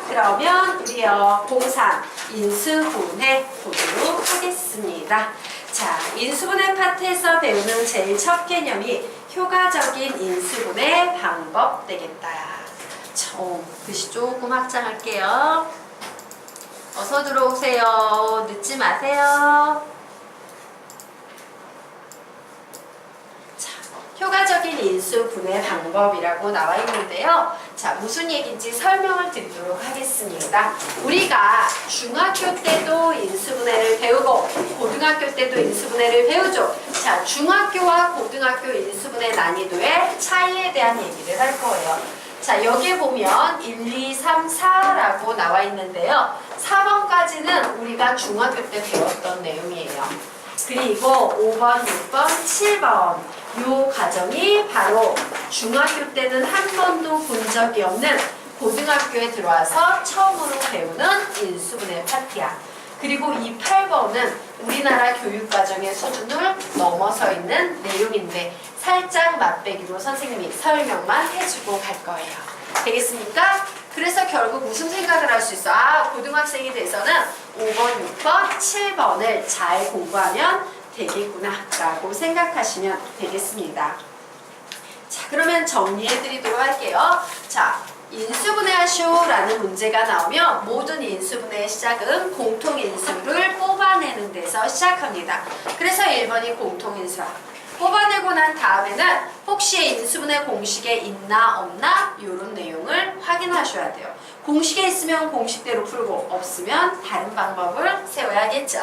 그러면 우리요 고3 인수분해 보도록 하겠습니다. 자, 인수분해 파트에서 배우는 제일 첫 개념이 효과적인 인수분해 방법 되겠다. 글씨 조금 확장할게요. 어서 들어오세요. 늦지 마세요. 효과적인 인수분해 방법이라고 나와 있는데요. 자, 무슨 얘기인지 설명을 드리도록 하겠습니다. 우리가 중학교 때도 인수분해를 배우고 고등학교 때도 인수분해를 배우죠. 자, 중학교와 고등학교 인수분해 난이도의 차이에 대한 얘기를 할 거예요. 자, 여기에 보면 1, 2, 3, 4라고 나와 있는데요. 4번까지는 우리가 중학교 때 배웠던 내용이에요. 그리고 5번, 6번, 7번 요 과정이 바로 중학교 때는 한 번도 본 적이 없는 고등학교에 들어와서 처음으로 배우는 인수분해 파트야. 그리고 이 8번은 우리나라 교육과정의 수준을 넘어서 있는 내용인데 살짝 맛배기로 선생님이 설명만 해주고 갈 거예요. 되겠습니까? 그래서 결국 무슨 생각을 할 수 있어? 고등학생이 돼서는 5번, 6번, 7번을 잘 공부하면 되겠구나 라고 생각하시면 되겠습니다. 자, 그러면 정리해 드리도록 할게요. 자, 인수분해하쇼라는 문제가 나오면 모든 인수분해의 시작은 공통인수를 뽑아내는 데서 시작합니다. 그래서 1번이 공통인수야. 뽑아내고 난 다음에는 혹시 인수분해 공식에 있나 없나 이런 내용을 확인하셔야 돼요. 공식에 있으면 공식대로 풀고 없으면 다른 방법을 세워야겠죠.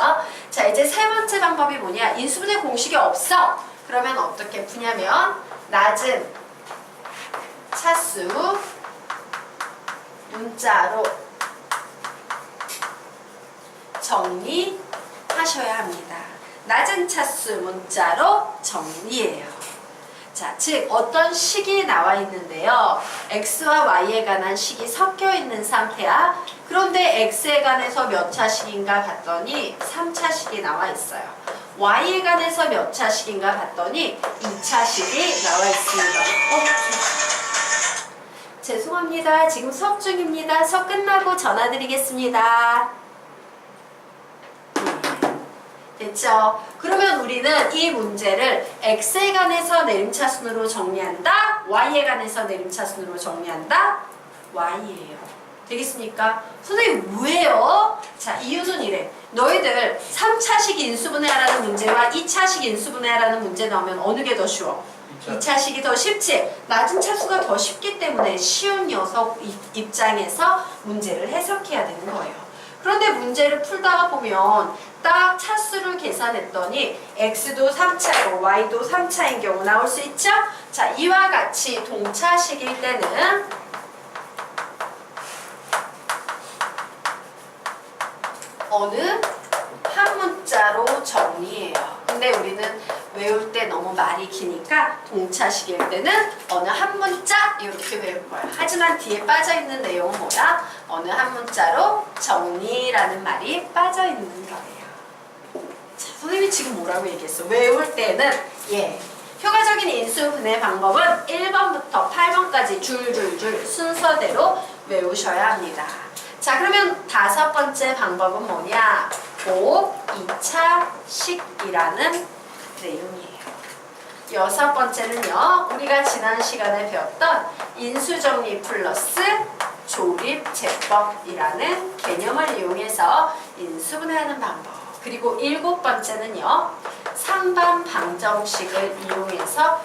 자, 이제 세 번째 방법이 뭐냐? 인수분해 공식이 없어. 그러면 어떻게 푸냐면 낮은 차수 문자로 정리하셔야 합니다. 낮은 차수 문자로 정리해요. 자, 즉 어떤 식이 나와 있는데요. x와 y에 관한 식이 섞여 있는 상태야. 그런데 x에 관해서 몇 차식인가 봤더니 3차식이 나와 있어요. y에 관해서 몇 차식인가 봤더니 2차식이 나와 있습니다. 죄송합니다. 지금 수업 중입니다. 수업 끝나고 전화드리겠습니다. 됐죠? 그러면 우리는 이 문제를 x에 관해서 내림차순으로 정리한다? y에 관해서 내림차순으로 정리한다? y예요. 되겠습니까? 선생님 왜요? 자, 이유는 이래. 너희들 3차식 인수분해하라는 문제와 2차식 인수분해하라는 문제 나오면 어느 게 더 쉬워? 2차식이 더 쉽지? 낮은 차수가 더 쉽기 때문에 쉬운 녀석 입장에서 문제를 해석해야 되는 거예요. 그런데 문제를 풀다가 보면 딱 차수를 계산했더니 x도 3차이고 y도 3차인 경우 나올 수 있죠? 자, 이와 같이 동차식일 때는 어느 한 문자로 정리해요. 근데 우리는 외울 때 너무 말이 기니까 동차식일 때는 어느 한 문자 이렇게 외울 거야. 하지만 뒤에 빠져있는 내용은 뭐야? 어느 한 문자로 정리라는 말이 빠져있는 거예요. 자, 선생님이 지금 뭐라고 얘기했어? 외울 때는 효과적인 인수분해 방법은 1번부터 8번까지 줄줄줄 순서대로 외우셔야 합니다. 자, 그러면 다섯 번째 방법은 뭐냐? 곱 2차식이라는 내용이에요. 여섯 번째는요, 우리가 지난 시간에 배웠던 인수정리 플러스 조립제법이라는 개념을 이용해서 인수분해하는 방법. 그리고 일곱 번째는요, 상반방정식을 이용해서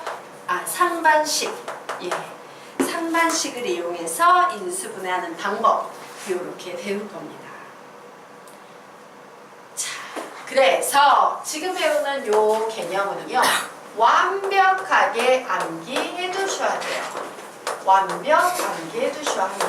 상반식을 이용해서 인수분해하는 방법. 이렇게 배울 겁니다. 자, 그래서 지금 배우는 요 개념은요, 완벽하게 암기해 두셔야 돼요. 완벽 암기해 두셔야 합니다.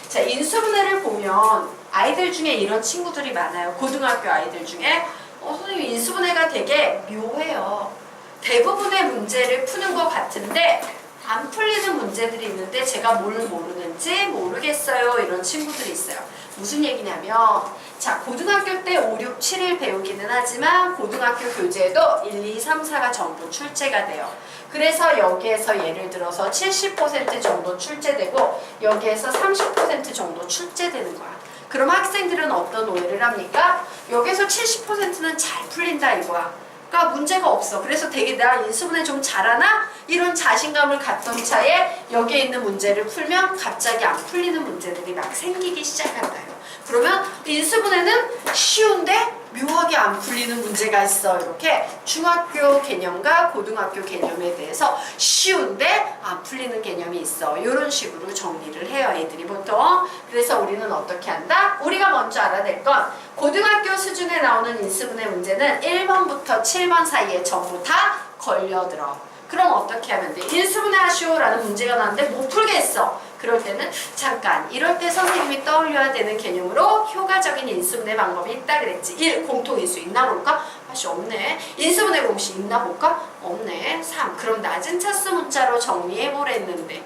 자, 인수분해를 보면 아이들 중에 이런 친구들이 많아요. 고등학교 아이들 중에 선생님 인수분해가 되게 묘해요. 대부분의 문제를 푸는 것 같은데 안 풀리는 문제들이 있는데 제가 뭘 모르는지 모르겠어요. 이런 친구들이 있어요. 무슨 얘기냐면 자, 고등학교 때 5, 6, 7일 배우기는 하지만 고등학교 교재에도 1, 2, 3, 4가 전부 출제가 돼요. 그래서 여기에서 예를 들어서 70% 정도 출제되고 여기에서 30% 정도 출제되는 거야. 그럼 학생들은 어떤 오해를 합니까? 여기서 70%는 잘 풀린다 이거야. 그러니까 문제가 없어. 그래서 되게 내가 인수분해 좀 잘하나? 이런 자신감을 갖던 차에 여기에 있는 문제를 풀면 갑자기 안 풀리는 문제들이 막 생기기 시작한다요. 그러면 인수분해는 쉬운데 묘하게 안 풀리는 문제가 있어. 이렇게 중학교 개념과 고등학교 개념에 대해서 쉬운데 안 풀리는 개념이 있어. 이런 식으로 정리를 해요, 애들이 보통. 그래서 우리는 어떻게 한다? 우리가 먼저 알아야 될 건 고등학교 수준에 나오는 인수분해 문제는 1번부터 7번 사이에 전부 다 걸려들어. 그럼 어떻게 하면 돼? 인수분해 하시오 라는 문제가 나왔는데 못 풀겠어. 그럴 때는 잠깐, 이럴 때 선생님이 떠올려야 되는 개념으로 효과적인 인수분해 방법이 있다 그랬지. 1. 공통인수 있나 볼까? 아씨 없네. 인수분해 공식 있나 볼까? 없네. 3. 그럼 낮은 차수 문자로 정리해보랬는데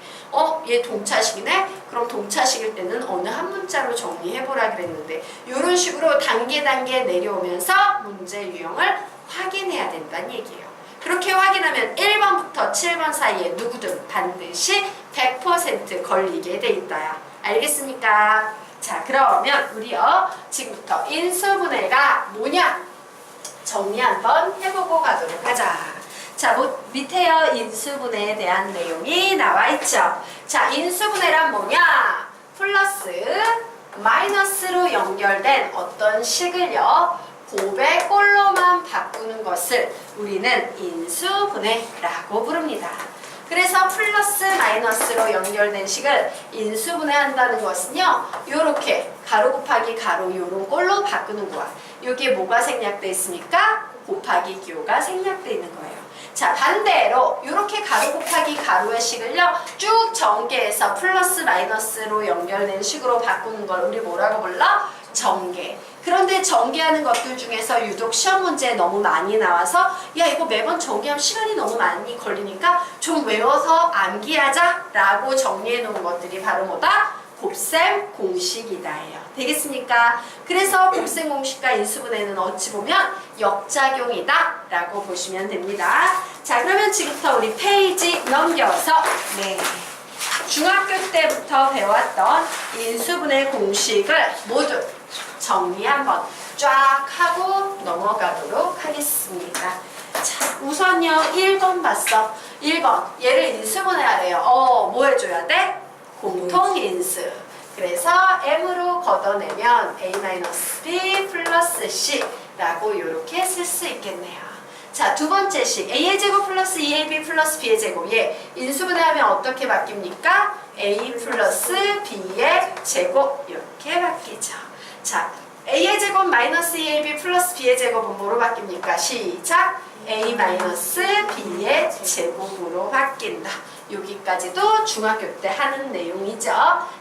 얘 동차식이네? 그럼 동차식일 때는 어느 한 문자로 정리해보라 그랬는데 이런 식으로 단계 내려오면서 문제 유형을 확인해야 된다는 얘기예요. 그렇게 확인하면 1번부터 7번 사이에 누구든 반드시 100% 걸리게 돼 있다야. 알겠습니까? 자, 그러면 우리요 지금부터 인수분해가 뭐냐? 정리 한번 해보고 가도록 하자. 자, 밑에요 인수분해에 대한 내용이 나와 있죠. 자, 인수분해란 뭐냐? 플러스 마이너스로 연결된 어떤 식을요 곱의 꼴로만 바꾸는 것을 우리는 인수분해라고 부릅니다. 그래서 플러스 마이너스로 연결된 식을 인수분해한다는 것은요 요렇게 가로 곱하기 가로 요런 꼴로 바꾸는 거야. 여기에 뭐가 생략돼 있습니까? 곱하기 기호가 생략돼 있는 거예요. 자, 반대로 이렇게 가로 곱하기 가로의 식을요 쭉 전개해서 플러스 마이너스로 연결된 식으로 바꾸는 걸 우리 뭐라고 불러? 전개. 그런데 전개하는 것들 중에서 유독 시험 문제에 너무 많이 나와서 야 이거 매번 전개하면 시간이 너무 많이 걸리니까 좀 외워서 암기하자 라고 정리해 놓은 것들이 바로 뭐다? 곱셈 공식이다예요. 되겠습니까? 그래서 곱셈 공식과 인수분해는 어찌 보면 역작용이다 라고 보시면 됩니다. 자, 그러면 지금부터 우리 페이지 넘겨서 중학교 때부터 배웠던 인수분해 공식을 모두 정리 한번 쫙 하고 넘어가도록 하겠습니다. 자, 우선요 1번 봤어. 1번 얘를 인수분해하래요. 뭐 해줘야 돼? 공통인수. 그래서 m으로 걷어내면 a-b 플러스 c라고 이렇게 쓸 수 있겠네요. 자, 두 번째 식 a의 제곱 플러스 2ab 플러스 b의 제곱. 얘 인수분해하면 어떻게 바뀝니까? a 플러스 b의 제곱 이렇게 바뀌죠. 자, a의 제곱 마이너스 2ab 플러스 b의 제곱은 뭐로 바뀝니까? 시작! a 마이너스 b의 제곱으로 바뀐다. 여기까지도 중학교 때 하는 내용이죠.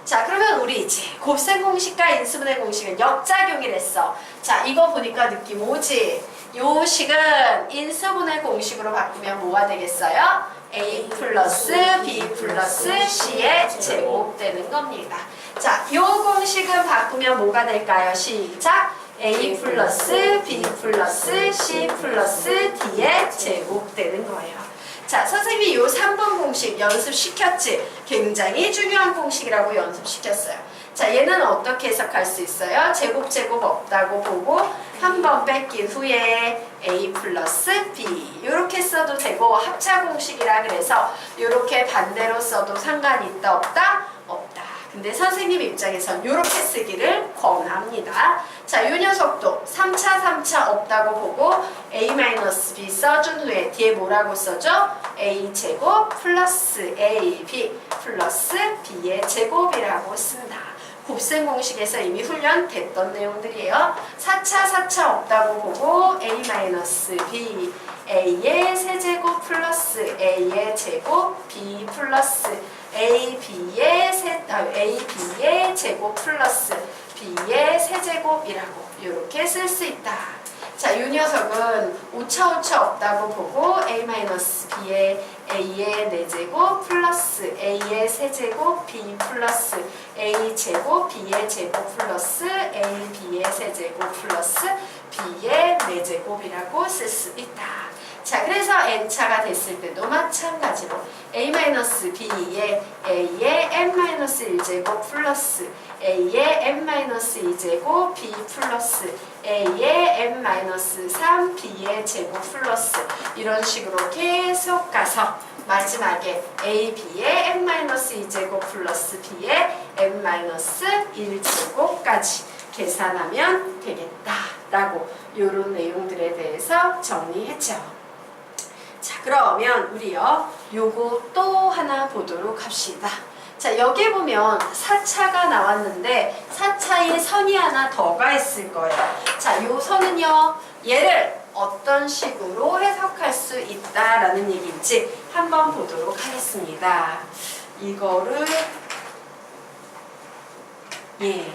자, 그러면 우리 이제 곱셈 공식과 인수분해 공식은 역작용이랬어. 자, 이거 보니까 느낌 오지? 요 식은 인수분해 공식으로 바꾸면 뭐가 되겠어요? a 플러스 b 플러스 c의 제곱 되는 겁니다. 자, 요 공식은 바꾸면 뭐가 될까요? 시작! a 플러스 b 플러스 c 플러스 d의 제곱 되는 거예요. 자, 선생님이 요 3번 공식 연습시켰지? 굉장히 중요한 공식이라고 연습시켰어요. 자, 얘는 어떻게 해석할 수 있어요? 제곱 없다고 보고 한 번 뺏긴 후에 a 플러스 b 이렇게 써도 되고 합차 공식이라 그래서 이렇게 반대로 써도 상관이 있다 없다? 없다. 근데 선생님 입장에선 이렇게 쓰기를 권합니다. 자, 이 녀석도 3차 없다고 보고 a-b 써준 후에 뒤에 뭐라고 써줘? a제곱 플러스 ab 플러스 b의 제곱이라고 쓴다. 곱셈 공식에서 이미 훈련됐던 내용들이에요. 4차 없다고 보고 a-b a의 세제곱 플러스 a의 제곱 b 플러스 ab의 제곱 플러스 b의 세제곱이라고 이렇게 쓸 수 있다. 자, 이 녀석은 5차 없다고 보고 a-b의 A의 4제곱 플러스 A의 세제곱 B 플러스 A 제곱 B의 제곱 플러스 A B의 세제곱 플러스 B의 4제곱이라고 쓸 수 있다. 자, 그래서 n차가 됐을 때도 마찬가지로 a-b의 a의 n-1제곱 플러스 a의 n-2제곱 b 플러스 a의 n-3 b의 제곱 플러스 이런 식으로 계속 가서 마지막에 a, b의 n-2제곱 플러스 b의 n-1제곱까지 계산하면 되겠다라고 이런 내용들에 대해서 정리했죠. 자, 그러면 우리요 요거 또 하나 보도록 합시다. 자, 여기 보면 4차가 나왔는데 4차에 선이 하나 더가 있을 거예요. 자, 요 선은요 얘를 어떤 식으로 해석할 수 있다라는 얘기인지 한번 보도록 하겠습니다. 이거를 이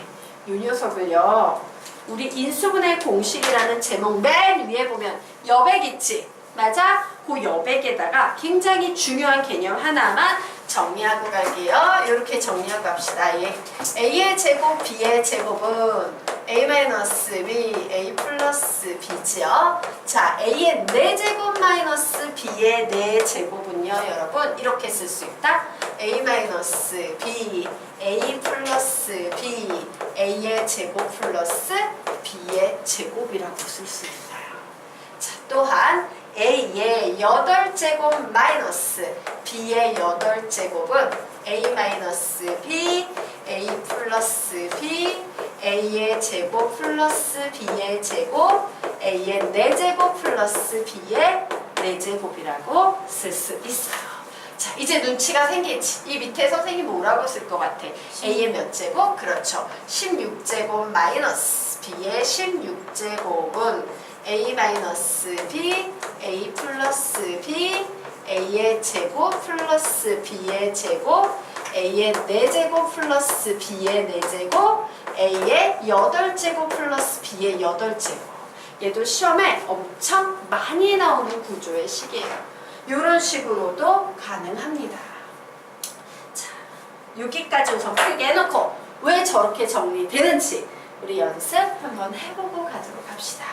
녀석을요 우리 인수분해 공식이라는 제목 맨 위에 보면 여백 있지? 맞아? 그 여백에다가 굉장히 중요한 개념 하나만 정리하고 갈게요. 이렇게 정리하고 갑시다. 예. A의 제곱, B의 제곱은 A-B, A 플러스 B지요. 자, A의 4제곱 마이너스 B의 4제곱은요, 여러분, 이렇게 쓸 수 있다. A-B, A 플러스 B, A의 제곱 플러스 B의 제곱이라고 쓸 수 있어요. 자, 또한 A의 8제곱 마이너스 B의 8제곱은 A-B, A 플러스 B, A의 제곱 플러스 B의 제곱, A의 4제곱 플러스 B의 4제곱이라고 쓸 수 있어요. 자, 이제 눈치가 생기지. 이 밑에 선생님 뭐라고 쓸 것 같아? A의 몇 제곱? 그렇죠. 16제곱 마이너스 B의 16제곱은 A-B, A 플러스 B, A의 제곱 플러스 B의 제곱, A의 4제곱 플러스 B의 4제곱, A의 8제곱 플러스 B의 8제곱. 얘도 시험에 엄청 많이 나오는 구조의 식이에요. 이런 식으로도 가능합니다. 자, 여기까지 우선 크게 해놓고 왜 저렇게 정리되는지 우리 연습 한번 해보고 가도록 합시다.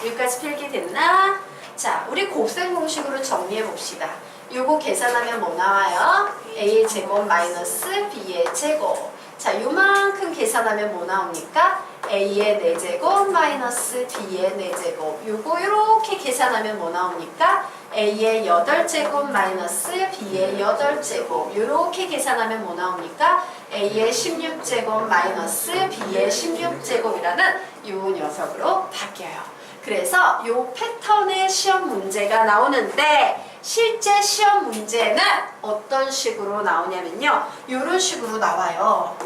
여기까지 필기됐나? 자, 우리 곱셈 공식으로 정리해 봅시다. 요거 계산하면 뭐 나와요? A의 제곱 마이너스 B의 제곱. 자, 요만큼 계산하면 뭐 나옵니까? A의 4제곱 마이너스 B의 4제곱. 요거 요렇게 계산하면 뭐 나옵니까? A의 8제곱 마이너스 B의 8제곱. 요렇게 계산하면 뭐 나옵니까? A의 16제곱 마이너스 B의 16제곱이라는 요 녀석으로 바뀌어요. 그래서 요 패턴의 시험 문제가 나오는데 실제 시험 문제는 어떤 식으로 나오냐면요. 요런 식으로 나와요.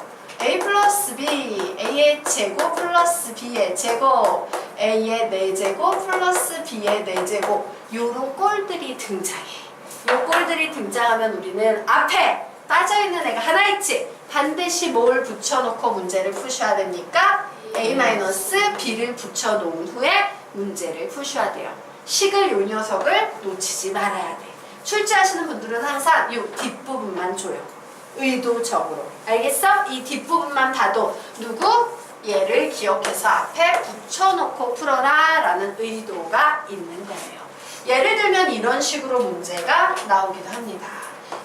A 플러스 B, A의 제곱 플러스 B의 제곱, A의 4제곱 플러스 B의 4제곱 요런 꼴들이 등장해. 요 꼴들이 등장하면 우리는 앞에 빠져있는 애가 하나 있지? 반드시 뭘 붙여놓고 문제를 푸셔야 됩니까? A-B를 붙여놓은 후에 문제를 푸셔야 돼요. 식을 요 녀석을 놓치지 말아야 돼. 출제하시는 분들은 항상 이 뒷부분만 줘요. 의도적으로. 알겠어? 이 뒷부분만 봐도 누구? 얘를 기억해서 앞에 붙여놓고 풀어라 라는 의도가 있는 거예요. 예를 들면 이런 식으로 문제가 나오기도 합니다.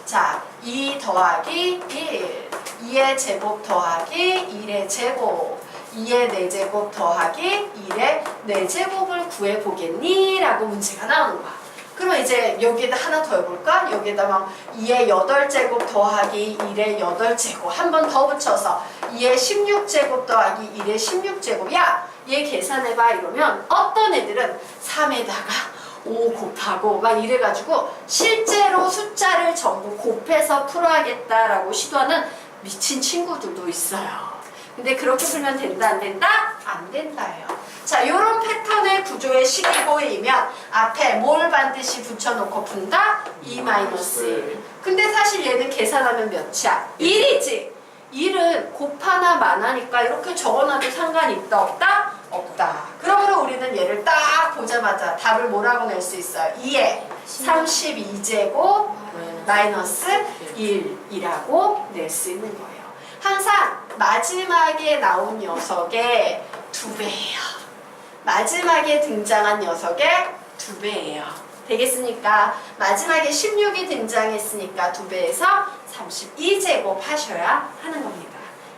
자, 2 더하기 1, 2의 제곱 더하기 1의 제곱, 2의 4제곱 더하기 1의 4제곱을 구해보겠니? 라고 문제가 나오는 거야. 그럼 이제 여기에다 하나 더 해볼까? 여기에다 막 2의 8제곱 더하기 1의 8제곱 한 번 더 붙여서 2의 16제곱 더하기 1의 16제곱. 야, 얘 계산해봐 이러면 어떤 애들은 3에다가 5 곱하고 막 이래가지고 실제로 숫자를 전부 곱해서 풀어야겠다라고 시도하는 미친 친구들도 있어요. 근데 그렇게 풀면 된다 안 된다? 안 된다예요. 자, 요런 패턴의 구조의 식이 보이면 앞에 뭘 반드시 붙여놓고 푼다? 2-1. 근데 사실 얘는 계산하면 몇이야? 1이지? 1은 곱하나 만하니까 이렇게 적어놔도 상관이 있다 없다? 없다. 그러므로 우리는 얘를 딱 보자마자 답을 뭐라고 낼 수 있어요? 2에 32제곱 마이너스 1이라고 낼 수 있는 거예요. 항상 마지막에 나온 녀석의 2배예요. 마지막에 등장한 녀석의 2배예요. 되겠습니까? 마지막에 16이 등장했으니까 2배에서 32제곱 하셔야 하는 겁니다.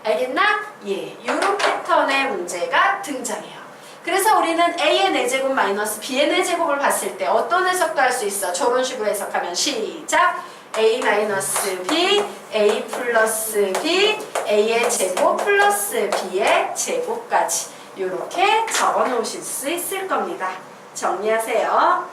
알겠나? 예, 이런 패턴의 문제가 등장해요. 그래서 우리는 A의 4제곱 마이너스 B의 4제곱을 봤을 때 어떤 해석도 할 수 있어? 저런 식으로 해석하면 시작! A 마이너스 B, A 플러스 B, A의 제곱 플러스 B의 제곱까지 이렇게 적어 놓으실 수 있을 겁니다. 정리하세요.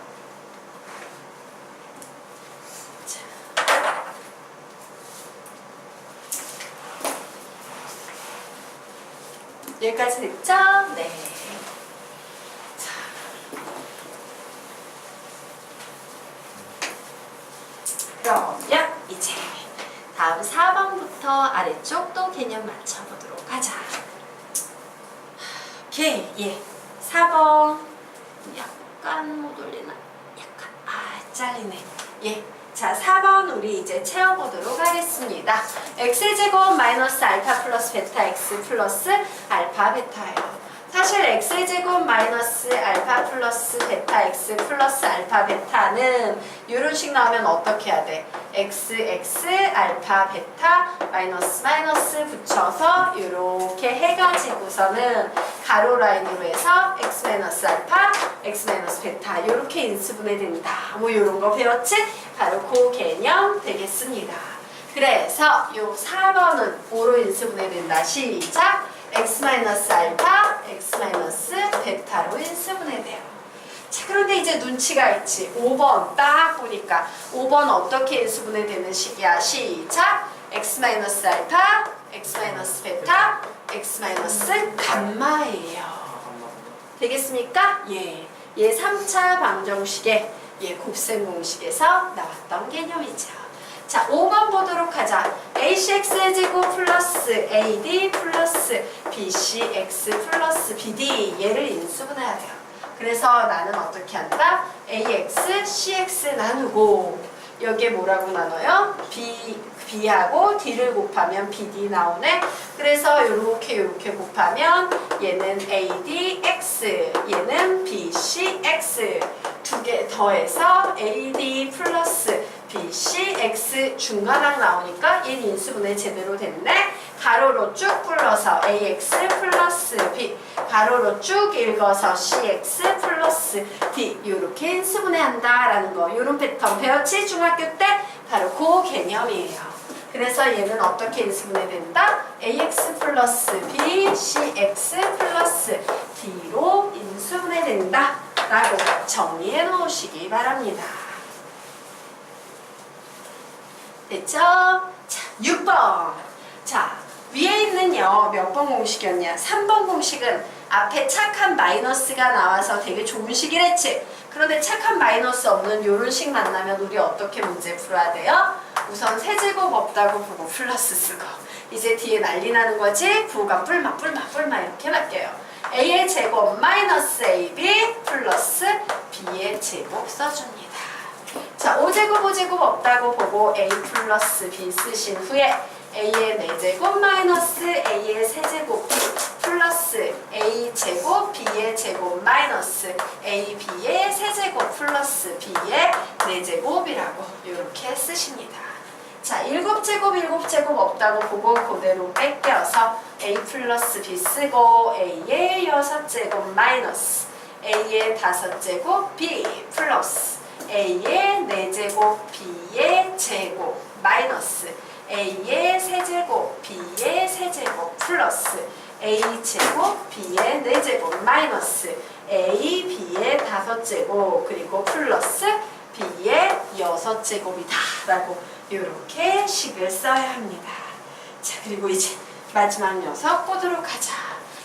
여기까지 됐죠? 네. 자. 그러면 이제 다음 4번부터 아래쪽 또 개념 맞춰보도록 하자. 오케이, 예. 4번. 약간 못 올리나? 약간, 잘리네. 예. 자, 4번 우리 이제 채워보도록 하겠습니다. x제곱 마이너스 알파 플러스 베타 x 플러스 알파 베타예요. 사실 x제곱 마이너스 알파 플러스 베타 x 플러스 알파 베타는 이런 식 나오면 어떻게 해야 돼? xx 알파 베타 마이너스 마이너스 붙여서 이렇게 해가지고서는 가로 라인으로 해서 x 마이너스 알파 x 마이너스 베타 이렇게 인수분해 된다. 뭐 이런 거 배웠지? 바로 그 개념 되겠습니다. 그래서 요 4번은 5로 인수분해 된다. 시작! x 마이너스 알파 x 마이너스 베타로 인수분해 돼요. 자, 그런데 이제 눈치가 있지. 5번 딱 보니까 5번 어떻게 인수분해 되는 식이야? 시작! x 마이너스 알파 x 마이너스 베타 x 마이너스 감마예요. 되겠습니까? 예. 얘 3차 방정식의 곱셈 공식에서 나왔던 개념이죠. 자, 5번 보도록 하자. ACX의 제곱 플러스 AD 플러스 BCX 플러스 BD 얘를 인수분해야 돼요. 그래서 나는 어떻게 한다? AX, CX 나누고 여기에 뭐라고 나눠요? B하고 D를 곱하면 BD 나오네. 그래서 요렇게 곱하면 얘는 ADX, 얘는 BCX 두 개 더해서 AD 플러스 BCX 중간항 나오니까 얘는 인수분해 제대로 됐네. 가로로 쭉 불러서 AX 플러스 B 가로로 쭉 읽어서 CX 플러스 D 이렇게 인수분해한다 라는 거. 이런 패턴 배웠지? 중학교 때? 바로 그 개념이에요. 그래서 얘는 어떻게 인수분해 된다? AX 플러스 B, CX 플러스 D로 인수분해 된다 라고 정리해 놓으시기 바랍니다. 됐죠? 자, 6번. 자, 위에 있는요, 몇 번 공식이었냐? 3번 공식은 앞에 착한 마이너스가 나와서 되게 좋은 식이랬지? 그런데 착한 마이너스 없는 요런 식 만나면 우리 어떻게 문제 풀어야 돼요? 우선 세제곱 없다고 보고 플러스 쓰고 이제 뒤에 난리 나는 거지? 부호가 뿔마 이렇게 바뀌어요. A의 제곱 마이너스 AB 플러스 B의 제곱 써줍니다. 자, 5제곱 없다고 보고 A 플러스 B 쓰신 후에 A의 4제곱 마이너스 A의 세제곱 B 플러스 A제곱 B의 제곱 마이너스 AB의 세제곱 플러스 B의 4제곱이라고 이렇게 쓰십니다. 자, 7제곱 없다고 보고 그대로 뺏겨서 A 플러스 B 쓰고 A의 6제곱 마이너스 A의 5제곱 B 플러스 A의 4제곱 B의 제곱 마이너스 A의 세제곱 B의 세제곱 플러스 A제곱 B의 4제곱 마이너스 A B의 5제곱 그리고 플러스 B의 6제곱이다 라고 이렇게 식을 써야 합니다. 자, 그리고 이제 마지막 녀석 보도록 하자.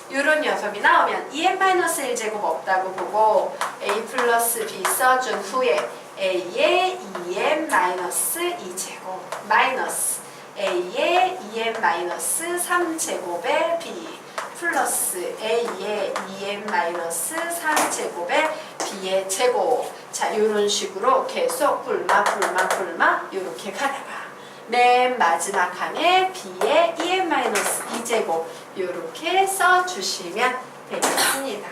이런 녀석이 나오면 2n-1제곱 없다고 보고 A 플러스 B 써준 후에 A의 2n-2제곱 마이너스 A의 2n-3제곱의 B 플러스 A의 2n 마이너스 3제곱의 B의 제곱. 자, 이런 식으로 계속 뿔마 이렇게 가다가 맨 마지막 칸에 B의 2n 마이너스 2제곱 이렇게 써주시면 되겠습니다.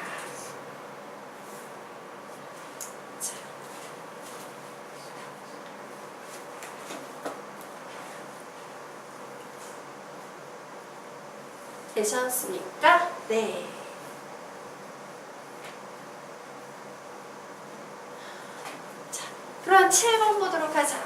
되셨습니까? 네. 자, 그럼 7번 보도록 하자.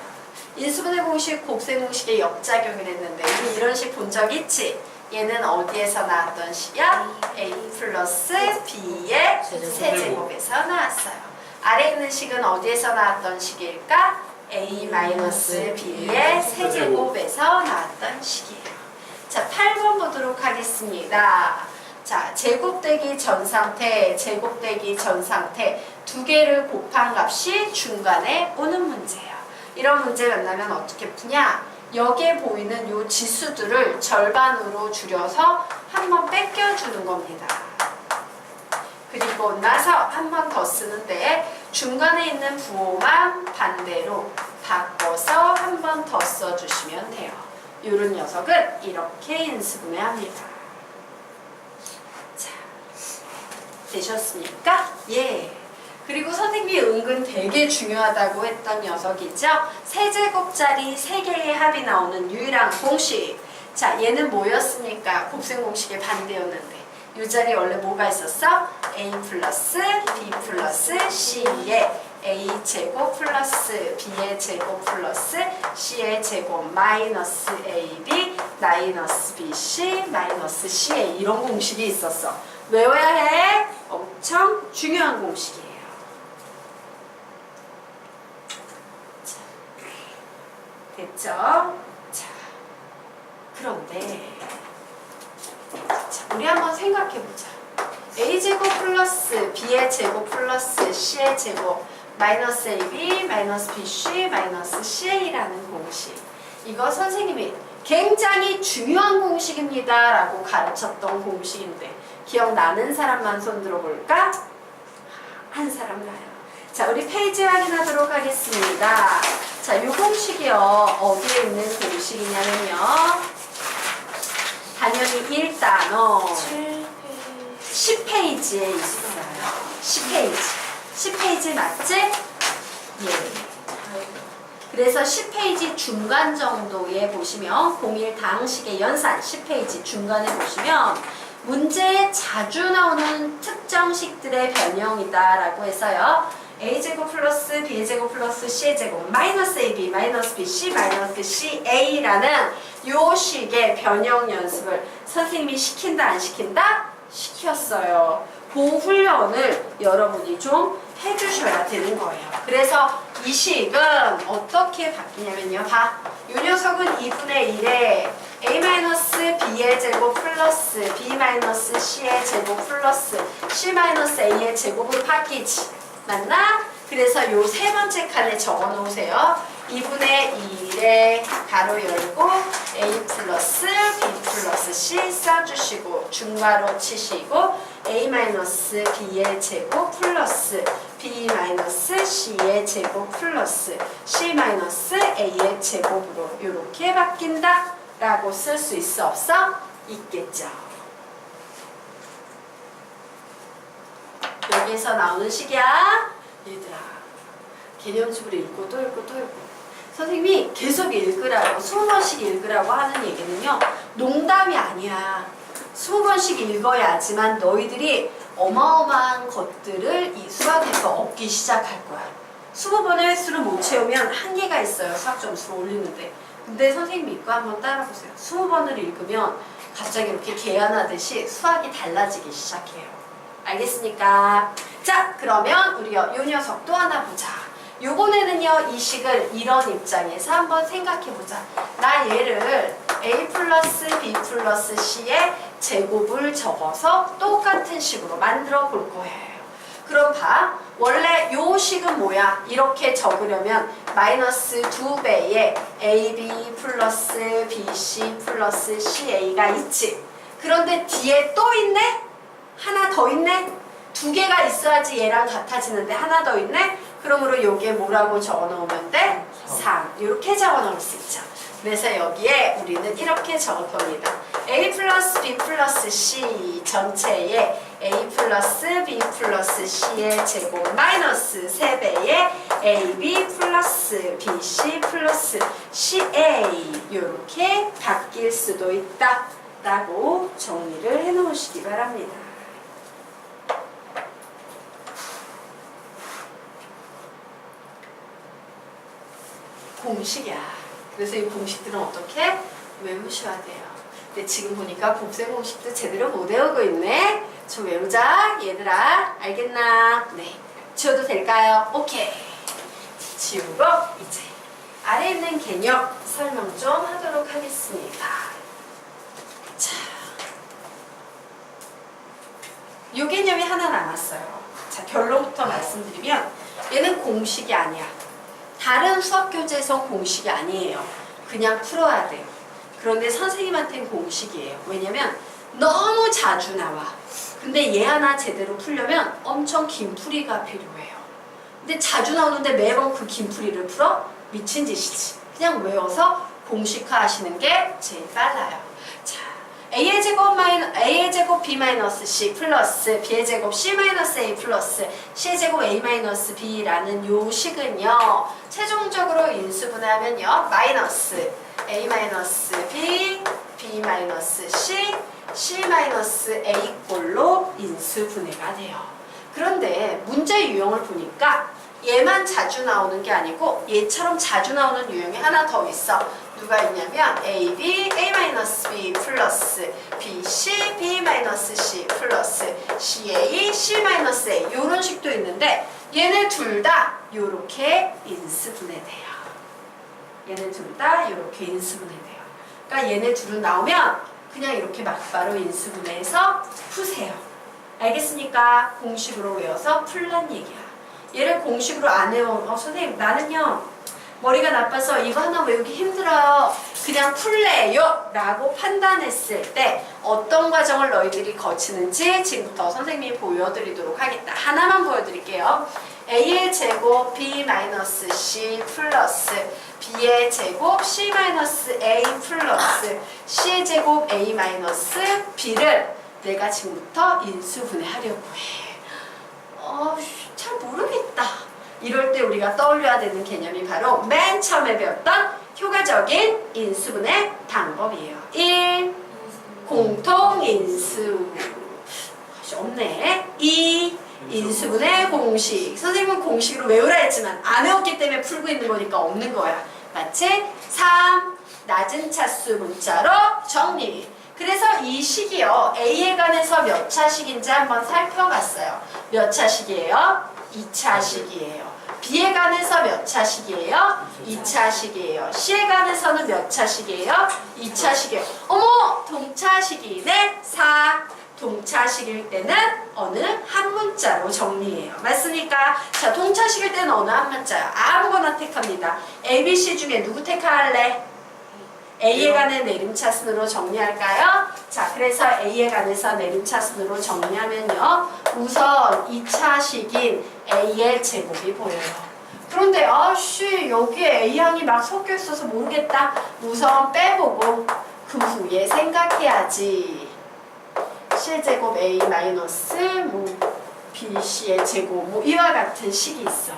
인수분해 공식, 곱셈 공식의 역작용을 했는데 우리 이런 식 본 적 있지? 얘는 어디에서 나왔던 식이야? A 플러스 B의 세제곱에서 나왔어요. 아래 있는 식은 어디에서 나왔던 식일까? A 마이너스 B의 세제곱에서 나왔던 식이에요. 자, 8번 보도록 하겠습니다. 자, 제곱되기 전 상태, 제곱되기 전 상태 두 개를 곱한 값이 중간에 오는 문제예요. 이런 문제 만나면 어떻게 푸냐? 여기에 보이는 요 지수들을 절반으로 줄여서 한 번 뺏겨주는 겁니다. 그리고 나서 한 번 더 쓰는데 중간에 있는 부호만 반대로 바꿔서 한 번 더 써주시면 돼요. 이런 녀석은 이렇게 인수분해합니다. 자, 되셨습니까? 예. 그리고 선생님이 은근 되게 중요하다고 했던 녀석이죠. 세제곱짜리 3개의 합이 나오는 유일한 공식. 자, 얘는 뭐였습니까? 곱셈 공식의 반대였는데 이 자리에 원래 뭐가 있었어? A 플러스 B 플러스 C의 A제곱 플러스 B의 제곱 플러스 C의 제곱 마이너스 AB 마이너스 BC 마이너스 CA 이런 공식이 있었어. 외워야 해. 엄청 중요한 공식이에요. 자, 됐죠? 자, 그런데 자, 우리 한번 생각해보자. A제곱 플러스 B의 제곱 플러스 C의 제곱 마이너스 AB 마이너스 BC 마이너스 CA라는 공식. 이거 선생님이 굉장히 중요한 공식입니다 라고 가르쳤던 공식인데 기억나는 사람만 손 들어볼까? 한 사람 나요. 자, 우리 페이지 확인하도록 하겠습니다. 자, 이 공식이요. 어디에 있는 공식이냐면요. 당연히 1단어 10페이지에 있어요. 10페이지. 10페이지 맞지? 예. 그래서 10페이지 중간 정도에 보시면 01 당식의 연산 10페이지 중간에 보시면 문제에 자주 나오는 특정식들의 변형이다 라고 해서요. A제곱 플러스 B제곱 플러스 C제곱 마이너스 AB 마이너스 BC 마이너스 CA라는 요 식의 변형 연습을 선생님이 시킨다 안 시킨다? 시켰어요. 그 훈련을 여러분이 좀 해주셔야 되는 거예요. 그래서 이 식은 어떻게 바뀌냐면요. 봐. 이 녀석은 2분의 1에 A-B의 제곱 플러스 B-C의 제곱 플러스 C-A의 제곱으로 바뀌지. 맞나? 그래서 요 세 번째 칸에 적어 놓으세요. 2분의 1에 가로 열고 A 플러스 B 플러스 C 써주시고 중괄호 치시고 A-B의 제곱 플러스 B-C의 제곱 플러스 C-A의 제곱으로 이렇게 바뀐다 라고 쓸 수 있어 없어? 있겠죠. 여기에서 나오는 식이야. 얘들아, 개념집을 읽고 또 읽고 또 읽고 선생님이 계속 읽으라고 20번씩 읽으라고 하는 얘기는요 농담이 아니야. 20번씩 읽어야지만 너희들이 어마어마한 것들을 이 수학에서 얻기 시작할 거야. 20번의 횟수를 못 채우면 한계가 있어요. 수학 점수를 올리는데. 근데 선생님 믿고 한번 따라보세요. 20번을 읽으면 갑자기 이렇게 개안하듯이 수학이 달라지기 시작해요. 알겠습니까? 자, 그러면 우리 요 녀석 또 하나 보자. 요번에는요, 이 식을 이런 입장에서 한번 생각해보자. 나 얘를 A 플러스 B 플러스 C의 제곱을 적어서 똑같은 식으로 만들어 볼 거예요. 그럼 봐. 원래 요 식은 뭐야? 이렇게 적으려면 마이너스 2배의 AB 플러스 BC 플러스 CA가 있지. 그런데 뒤에 또 있네? 하나 더 있네? 두 개가 있어야지 얘랑 같아지는데 하나 더 있네? 그러므로 여기에 뭐라고 적어놓으면 돼? 3. 이렇게 적어놓을 수 있죠. 그래서 여기에 우리는 이렇게 적어봅니다. A 플러스 B 플러스 C 전체에 A 플러스 B 플러스 C의 제곱 마이너스 3배의 AB 플러스 BC 플러스 CA 이렇게 바뀔 수도 있다 라고 정리를 해 놓으시기 바랍니다. 공식이야. 그래서 이 공식들은 어떻게 외우셔야 돼요. 근데 지금 보니까 곱셈 공식도 제대로 못 외우고 있네. 좀 외우자 얘들아. 알겠나? 네. 지워도 될까요? 오케이. 지우고 이제 아래 있는 개념 설명 좀 하도록 하겠습니다. 자, 이 개념이 하나 남았어요. 자, 결론부터 말씀드리면 얘는 공식이 아니야. 다른 수학 교재에선 공식이 아니에요. 그냥 풀어야 돼요. 그런데 선생님한테는 공식이에요. 왜냐면 너무 자주 나와. 근데 얘 하나 제대로 풀려면 엄청 긴 풀이가 필요해요. 근데 자주 나오는데 매번 그 긴 풀이를 풀어? 미친 짓이지. 그냥 외워서 공식화 하시는 게 제일 빨라요. 자, A의 제곱 B 마이너스 C 플러스 B의 제곱 C 마이너스 A 플러스 C의 제곱 A 마이너스 B라는 요 식은요, 최종적으로 인수분해하면요, 마이너스 A 마이너스 B, B 마이너스 C, C 마이너스 A 꼴로 인수분해가 돼요. 그런데 문제 유형을 보니까 얘만 자주 나오는 게 아니고 얘처럼 자주 나오는 유형이 하나 더 있어. 누가 있냐면 AB, A-B 플러스 BC, B-C 플러스 CA, C-A 이런 식도 있는데 얘네 둘 다 이렇게 인수분해돼요. 얘네 둘 다 이렇게 인수분해돼요. 그러니까 얘네 둘은 나오면 그냥 이렇게 막바로 인수분해해서 푸세요. 알겠습니까? 공식으로 외워서 풀란 얘기야. 얘를 공식으로 안 외워. 선생님 나는요 머리가 나빠서 이거 하나 외우기 힘들어요. 그냥 풀래요 라고 판단했을 때 어떤 과정을 너희들이 거치는지 지금부터 선생님이 보여드리도록 하겠다. 하나만 보여드릴게요. A의 제곱 B-C 플러스 B의 제곱 C-A 플러스 C의 제곱 A-B를 내가 지금부터 인수분해하려고 해. 잘 모르겠다. 이럴 때 우리가 떠올려야 되는 개념이 바로 맨 처음에 배웠던 효과적인 인수분해 방법이에요. 1. 공통인수. 없네. 2. 인수분해 공식. 선생님은 공식으로 외우라 했지만 안 외웠기 때문에 풀고 있는 거니까 없는 거야. 맞지? 3. 낮은 차수 문자로 정리. 그래서 이 식이요, A에 관해서 몇 차식인지 한번 살펴봤어요. 몇 차식이에요? 2차식이에요. B에 관해서 몇 차식이에요? 2차식이에요. C에 관해서는 몇 차식이에요? 2차식이에요. 어머! 동차식이네? 4. 동차식일 때는 어느 한 문자로 정리해요. 맞습니까? 자, 동차식일 때는 어느 한 문자요? 아무거나 택합니다. A, B, C 중에 누구 택할래? A에 관한 내림차순으로 정리할까요? 자, 그래서 A에 관해서 내림차순으로 정리하면요, 우선 2차식인 A의 제곱이 보여요. 그런데 여기에 A항이 막 섞여 있어서 모르겠다. 우선 빼보고 그 후에 생각해야지. C의 제곱 A 마이너스 BC의 제곱 이와 같은 식이 있어.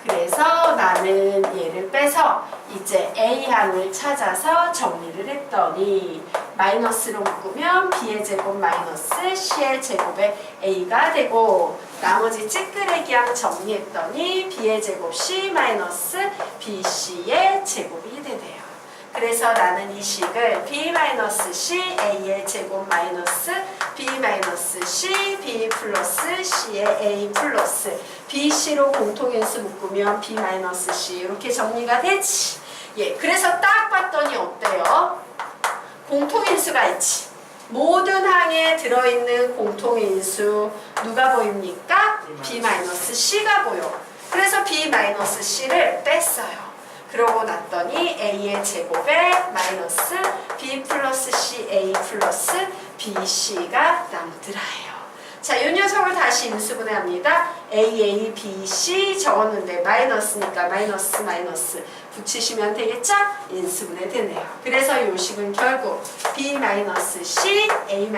그래서 나는 얘를 빼서 이제 A항을 찾아서 정리를 했더니 마이너스로 묶으면 B의 제곱 마이너스 C의 제곱에 A가 되고, 나머지 찌끄레기항 정리했더니 B의 제곱 C 마이너스 BC의 제곱이 되네요. 그래서 나는 이 식을 B-C A의 제곱 마이너스 B-C B 플러스 C의 A 플러스 BC로 공통인수 묶으면 B-C 이렇게 정리가 되지. 예, 그래서 딱 봤더니 어때요? 공통인수가 있지. 모든 항에 들어있는 공통인수 누가 보입니까? B-C가 보여. 그래서 B-C를 뺐어요. 그러고 났더니 A의 제곱에 마이너스 B 플러스 C A 플러스 BC가 남더라요. 자, 이 녀석을 다시 인수분해합니다. A, B, C 적었는데 마이너스니까 마이너스 마이너스 붙이시면 되겠죠? 인수분해 되네요. 그래서 이 식은 결국 B-C, A-B,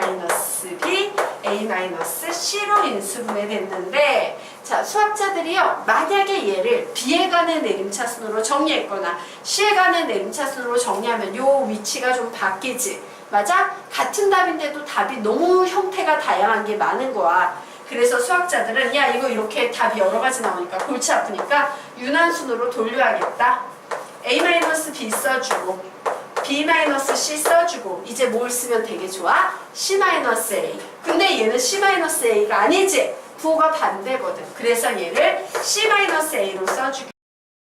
A-C로 인수분해 됐는데 자, 수학자들이요. 만약에 얘를 B에 관한 내림차순으로 정리했거나 C에 관한 내림차순으로 정리하면 요 위치가 좀 바뀌지. 맞아? 같은 답인데도 답이 너무 형태가 다양한 게 많은 거야. 그래서 수학자들은 야 이거 이렇게 답이 여러 가지 나오니까 골치 아프니까 유난순으로 돌려야겠다. A-B 써주고 B-C 써주고 이제 뭘 쓰면 되게 좋아? C-A. 근데 얘는 C-A가 아니지. 부호가 반대거든. 그래서 얘를 C-A로 써주기